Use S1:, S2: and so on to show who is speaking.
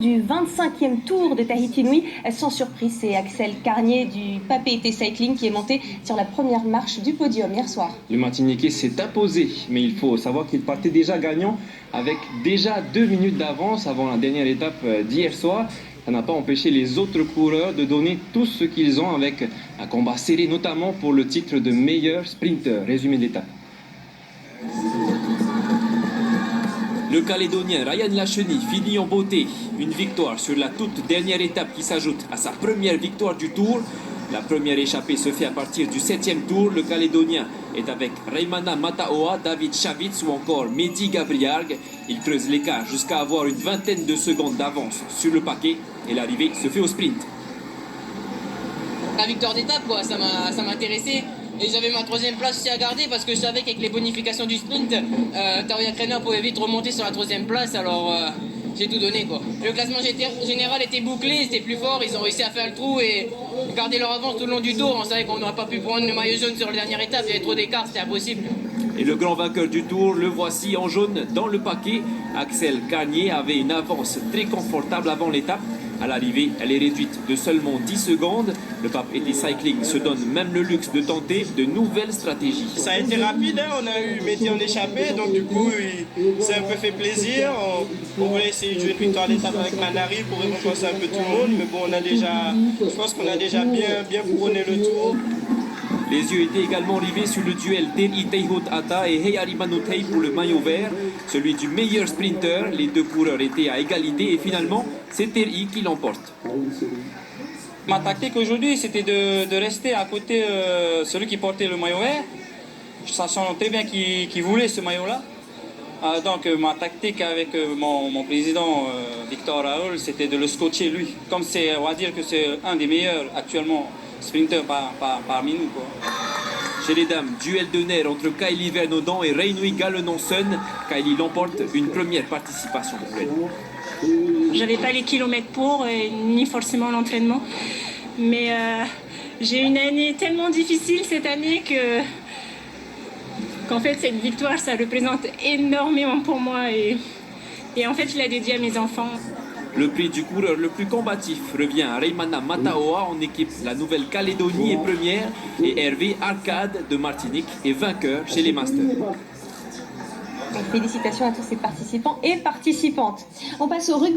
S1: Du 25e tour de Tahiti Nui, sans surprise, c'est Axel Carnier du Papeete Cycling qui est monté sur la première marche du podium hier soir.
S2: Le Martiniquais s'est imposé, mais il faut savoir qu'il partait déjà gagnant avec déjà 2 minutes d'avance avant la dernière étape d'hier soir. Ça n'a pas empêché les autres coureurs de donner tout ce qu'ils ont avec un combat serré, notamment pour le titre de meilleur sprinter. Résumé de l'étape.
S3: Le Calédonien Ryan Lacheny finit en beauté. Une victoire sur la toute dernière étape qui s'ajoute à sa première victoire du Tour. La première échappée se fait à partir du 7e tour. Le Calédonien est avec Reimana Mataoa, David Chavitz ou encore Mehdi Gabriarg. Il creuse l'écart jusqu'à avoir une vingtaine de secondes d'avance sur le paquet et l'arrivée se fait au sprint.
S4: La victoire d'étape, quoi, ça m'a intéressé. Et j'avais ma 3e place aussi à garder parce que je savais qu'avec les bonifications du sprint, Taoya Krener pouvait vite remonter sur la 3e place, alors j'ai tout donné, quoi. Le classement général était bouclé, c'était plus fort, ils ont réussi à faire le trou et garder leur avance tout le long du tour. On savait qu'on n'aurait pas pu prendre le maillot jaune sur la dernière étape, il y avait trop d'écart, c'était impossible.
S3: Et le grand vainqueur du Tour, le voici en jaune dans le paquet. Axel Carnier avait une avance très confortable avant l'étape. À l'arrivée, elle est réduite de seulement 10 secondes. Le Papeete Cycling se donne même le luxe de tenter de nouvelles stratégies.
S5: Ça a été rapide, hein. On a eu Mehdi en échappée, donc du coup, ça a un peu fait plaisir. On voulait essayer de jouer une victoire d'étape avec Manari pour récompenser un peu tout le monde, mais bon, je pense qu'on a déjà bien couronné le tour.
S3: Les yeux étaient également rivés sur le duel Teri Teihot Ata et Heiari Manotei pour le maillot vert, celui du meilleur sprinter. Les deux coureurs étaient à égalité et finalement, c'est Teri qui l'emporte.
S6: Ma tactique aujourd'hui, c'était de rester à côté de celui qui portait le maillot vert, sachant très bien qu'il voulait ce maillot-là. Donc ma tactique avec mon président Victor Raoul, c'était de le scotcher lui. Comme on va dire que c'est un des meilleurs actuellement sprinter parmi nous, quoi.
S3: Chez les dames, duel de nerfs entre Kylie Vernaudan et Reinui Galenon-Sun. Kylie l'emporte, une première participation pour elle.
S7: J'avais pas les kilomètres pour, ni forcément l'entraînement. Mais j'ai une année tellement difficile cette année qu'en fait cette victoire, ça représente énormément pour moi. Et en fait, je la dédie à mes enfants.
S3: Le prix du coureur le plus combatif revient à Reimana Mataoa en équipe. La Nouvelle-Calédonie est première et Hervé Arcade de Martinique est vainqueur chez les Masters.
S1: Donc, félicitations à tous ces participants et participantes. On passe au rugby.